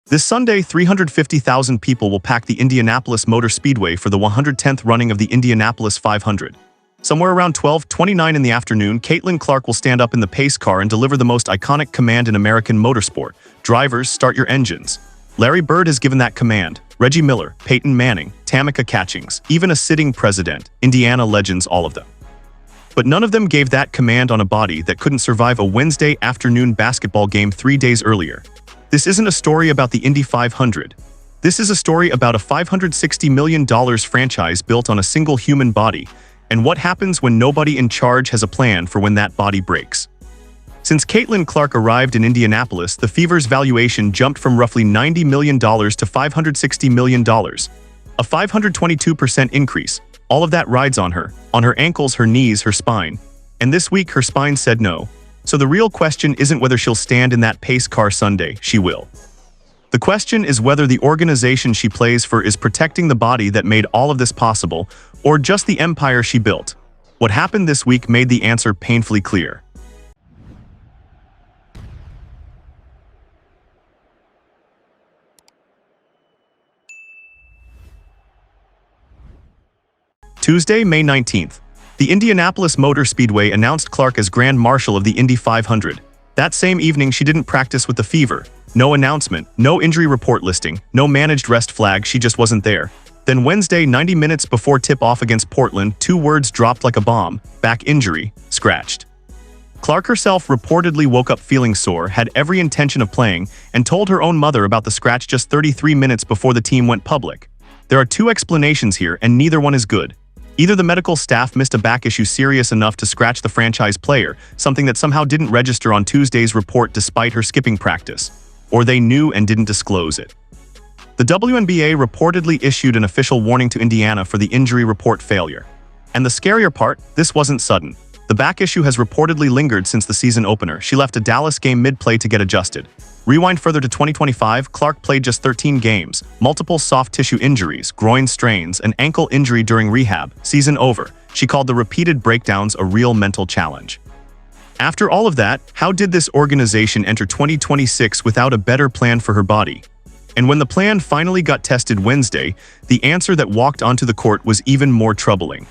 This Sunday, 350,000 people will pack the Indianapolis Motor Speedway for the 110th running of the Indianapolis 500. Somewhere around 12:29 in the afternoon, Caitlin Clark will stand up in the pace car and deliver the most iconic command in American motorsport: "Drivers, start your engines." Larry Bird has given that command, Reggie Miller, Peyton Manning, Tamika Catchings, even a sitting president, Indiana legends, all of them. But none of them gave that command on a body that couldn't survive a Wednesday afternoon basketball game 3 days earlier. This isn't a story about the Indy 500. This is a story about a $560 million franchise built on a single human body, and what happens when nobody in charge has a plan for when that body breaks. Since Caitlin Clark arrived in Indianapolis, the Fever's valuation jumped from roughly $90 million to $560 million. A 522% increase. All of that rides on her ankles, her knees, her spine. And this week, her spine said no. So the real question isn't whether she'll stand in that pace car Sunday. She will. The question is whether the organization she plays for is protecting the body that made all of this possible, or just the empire she built. What happened this week made the answer painfully clear. Tuesday, May 19th. The Indianapolis Motor Speedway announced Clark as Grand Marshal of the Indy 500. That same evening, she didn't practice with the Fever. No announcement, no injury report listing, no managed rest flag, she just wasn't there. Then Wednesday, 90 minutes before tip-off against Portland, 2 words dropped like a bomb: back injury, scratched. Clark herself reportedly woke up feeling sore, had every intention of playing, and told her own mother about the scratch just 33 minutes before the team went public. There are 2 explanations here, and neither one is good. Either the medical staff missed a back issue serious enough to scratch the franchise player, something that somehow didn't register on Tuesday's report despite her skipping practice, or they knew and didn't disclose it. The WNBA reportedly issued an official warning to Indiana for the injury report failure. And the scarier part, this wasn't sudden. The back issue has reportedly lingered since the season opener. She left a Dallas game mid-play to get adjusted. Rewind further to 2025, Clark played just 13 games, multiple soft tissue injuries, groin strains, an ankle injury during rehab, season over. She called the repeated breakdowns a real mental challenge. After all of that, how did this organization enter 2026 without a better plan for her body? And when the plan finally got tested Wednesday, the answer that walked onto the court was even more troubling.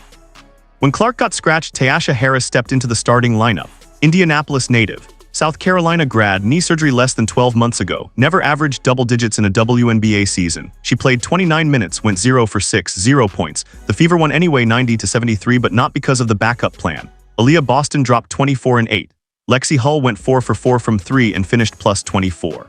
When Clark got scratched, Tyasha Harris stepped into the starting lineup. Indianapolis native, South Carolina grad, knee surgery less than 12 months ago, never averaged double digits in a WNBA season. She played 29 minutes, went 0 for 6, 0 points. The Fever won anyway 90-73, but not because of the backup plan. Aaliyah Boston dropped 24 and 8. Lexi Hull went 4 for 4 from 3 and finished plus 24.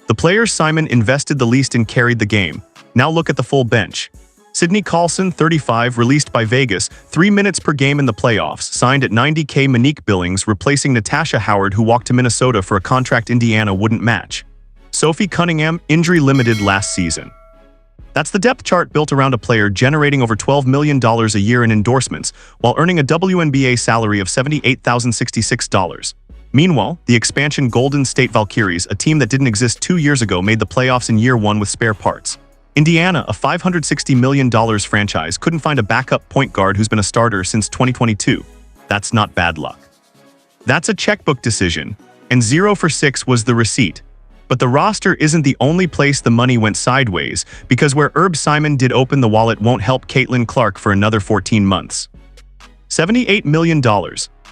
The player Simon invested the least and carried the game. Now look at the full bench. Sydney Carlson, 35, released by Vegas, 3 minutes per game in the playoffs, signed at $90K. Monique Billings, replacing Natasha Howard, who walked to Minnesota for a contract Indiana wouldn't match. Sophie Cunningham, injury limited last season. That's the depth chart built around a player generating over $12 million a year in endorsements, while earning a WNBA salary of $78,066. Meanwhile, the expansion Golden State Valkyries, a team that didn't exist 2 years ago, made the playoffs in year 1 with spare parts. Indiana, a $560 million franchise, couldn't find a backup point guard who's been a starter since 2022. That's not bad luck. That's a checkbook decision, and 0 for 6 was the receipt. But the roster isn't the only place the money went sideways, because where Herb Simon did open the wallet won't help Caitlin Clark for another 14 months. $78 million.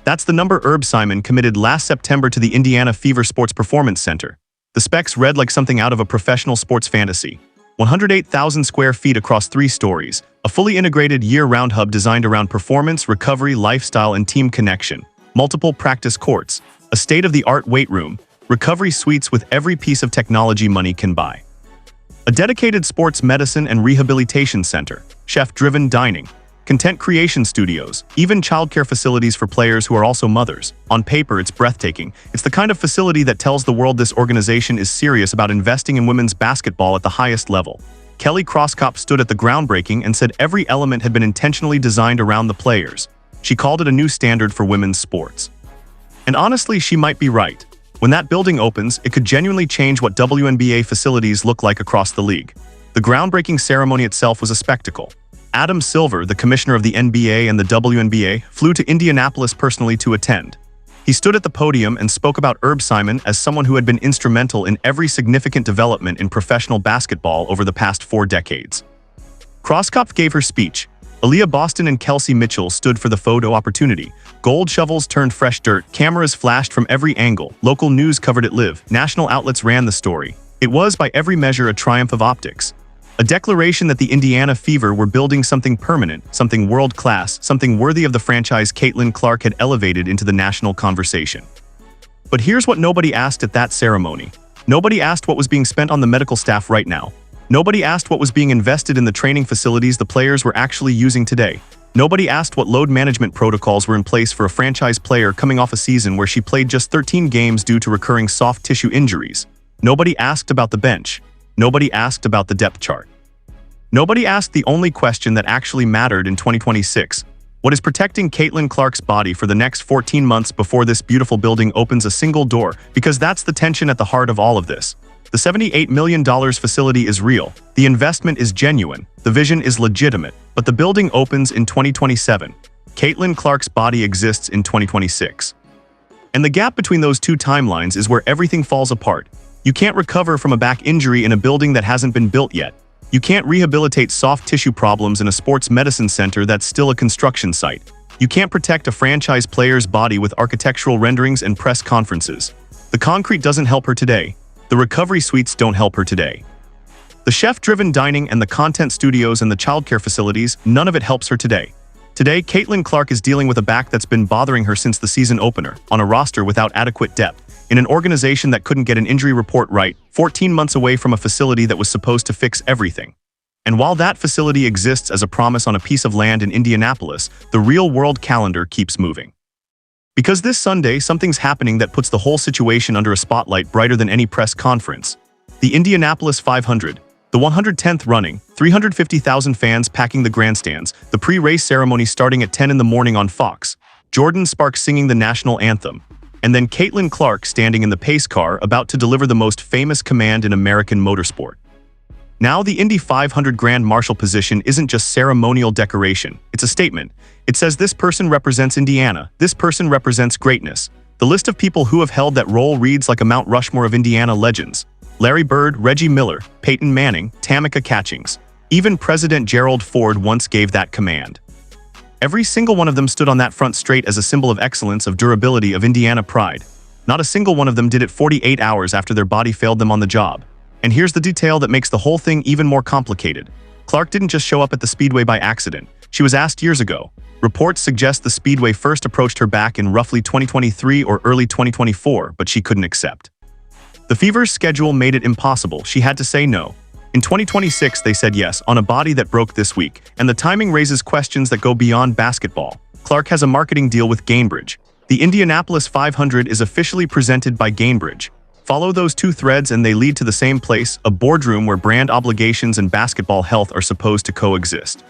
That's the number Herb Simon committed last September to the Indiana Fever Sports Performance Center. The specs read like something out of a professional sports fantasy. 108,000 square feet across 3 stories, a fully integrated year-round hub designed around performance, recovery, lifestyle, and team connection, multiple practice courts, a state-of-the-art weight room, recovery suites with every piece of technology money can buy, a dedicated sports medicine and rehabilitation center, chef-driven dining, content creation studios, even childcare facilities for players who are also mothers. On paper, it's breathtaking. It's the kind of facility that tells the world this organization is serious about investing in women's basketball at the highest level. Kelly Crosskop stood at the groundbreaking and said every element had been intentionally designed around the players. She called it a new standard for women's sports. And honestly, she might be right. When that building opens, it could genuinely change what WNBA facilities look like across the league. The groundbreaking ceremony itself was a spectacle. Adam Silver, the commissioner of the NBA and the WNBA, flew to Indianapolis personally to attend. He stood at the podium and spoke about Herb Simon as someone who had been instrumental in every significant development in professional basketball over the past 4 decades. Crosskopf gave her speech. Aaliyah Boston and Kelsey Mitchell stood for the photo opportunity. Gold shovels turned fresh dirt, cameras flashed from every angle, local news covered it live, national outlets ran the story. It was, by every measure, a triumph of optics. A declaration that the Indiana Fever were building something permanent, something world-class, something worthy of the franchise Caitlin Clark had elevated into the national conversation. But here's what nobody asked at that ceremony. Nobody asked what was being spent on the medical staff right now. Nobody asked what was being invested in the training facilities the players were actually using today. Nobody asked what load management protocols were in place for a franchise player coming off a season where she played just 13 games due to recurring soft tissue injuries. Nobody asked about the bench. Nobody asked about the depth chart. Nobody asked the only question that actually mattered in 2026. What is protecting Caitlin Clark's body for the next 14 months before this beautiful building opens a single door? Because that's the tension at the heart of all of this. The $78 million facility is real, the investment is genuine, the vision is legitimate, but the building opens in 2027. Caitlin Clark's body exists in 2026. And the gap between those two timelines is where everything falls apart. You can't recover from a back injury in a building that hasn't been built yet. You can't rehabilitate soft tissue problems in a sports medicine center that's still a construction site. You can't protect a franchise player's body with architectural renderings and press conferences. The concrete doesn't help her today. The recovery suites don't help her today. The chef-driven dining and the content studios and the childcare facilities, none of it helps her today. Today, Caitlin Clark is dealing with a back that's been bothering her since the season opener, on a roster without adequate depth, in an organization that couldn't get an injury report right, 14 months away from a facility that was supposed to fix everything. And while that facility exists as a promise on a piece of land in Indianapolis, the real-world calendar keeps moving. Because this Sunday, something's happening that puts the whole situation under a spotlight brighter than any press conference. The Indianapolis 500, the 110th running, 350,000 fans packing the grandstands, the pre-race ceremony starting at 10 in the morning on Fox, Jordan Sparks singing the national anthem, and then Caitlin Clark standing in the pace car about to deliver the most famous command in American motorsport. Now the Indy 500 Grand Marshal position isn't just ceremonial decoration, it's a statement. It says this person represents Indiana, this person represents greatness. The list of people who have held that role reads like a Mount Rushmore of Indiana legends. Larry Bird, Reggie Miller, Peyton Manning, Tamika Catchings. Even President Gerald Ford once gave that command. Every single one of them stood on that front straight as a symbol of excellence, of durability, of Indiana pride. Not a single one of them did it 48 hours after their body failed them on the job. And here's the detail that makes the whole thing even more complicated. Clark didn't just show up at the Speedway by accident. She was asked years ago. Reports suggest the Speedway first approached her back in roughly 2023 or early 2024, but she couldn't accept. The Fever's schedule made it impossible. She had to say no. In 2026, they said yes, on a body that broke this week, and the timing raises questions that go beyond basketball. Clark has a marketing deal with Gainbridge. The Indianapolis 500 is officially presented by Gainbridge. Follow those two threads and they lead to the same place, a boardroom where brand obligations and basketball health are supposed to coexist.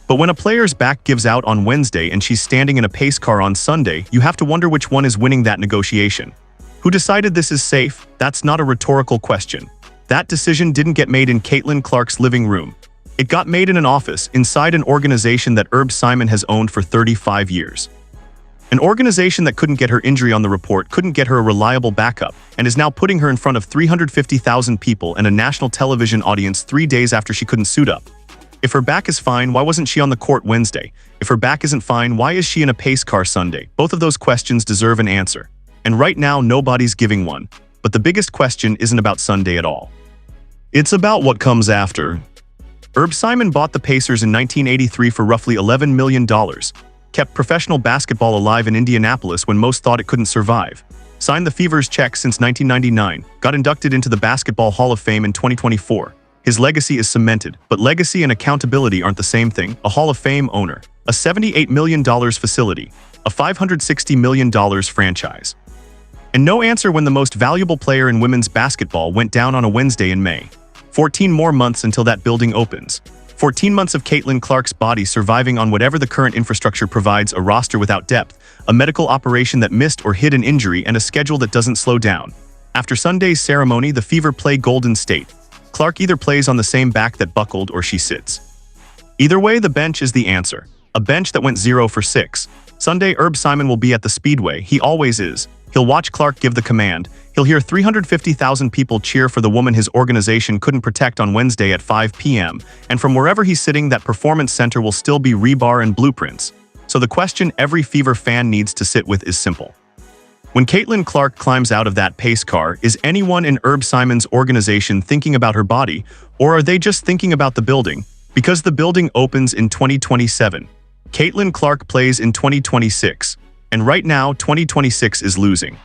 But when a player's back gives out on Wednesday and she's standing in a pace car on Sunday, you have to wonder which one is winning that negotiation. Who decided this is safe? That's not a rhetorical question. That decision didn't get made in Caitlin Clark's living room. It got made in an office, inside an organization that Herb Simon has owned for 35 years. An organization that couldn't get her injury on the report, couldn't get her a reliable backup, and is now putting her in front of 350,000 people and a national television audience 3 days after she couldn't suit up. If her back is fine, why wasn't she on the court Wednesday? If her back isn't fine, why is she in a pace car Sunday? Both of those questions deserve an answer. And right now, nobody's giving one. But the biggest question isn't about Sunday at all. It's about what comes after. Herb Simon bought the Pacers in 1983 for roughly $11 million. Kept professional basketball alive in Indianapolis when most thought it couldn't survive. Signed the Fever's check since 1999, got inducted into the Basketball Hall of Fame in 2024. His legacy is cemented, but legacy and accountability aren't the same thing. A Hall of Fame owner, a $78 million facility, a $560 million franchise. And no answer when the most valuable player in women's basketball went down on a Wednesday in May. 14 more months until that building opens. 14 months of Caitlin Clark's body surviving on whatever the current infrastructure provides, a roster without depth, a medical operation that missed or hid an injury, and a schedule that doesn't slow down. After Sunday's ceremony, the Fever play Golden State. Clark either plays on the same back that buckled or she sits. Either way, the bench is the answer. A bench that went 0 for 6. Sunday, Herb Simon will be at the Speedway. He always is. He'll watch Clark give the command. He'll hear 350,000 people cheer for the woman his organization couldn't protect on Wednesday at 5 p.m. And from wherever he's sitting, that performance center will still be rebar and blueprints. So the question every Fever fan needs to sit with is simple. When Caitlin Clark climbs out of that pace car, is anyone in Herb Simon's organization thinking about her body, or are they just thinking about the building? Because the building opens in 2027. Caitlin Clark plays in 2026. And right now, 2026 is losing.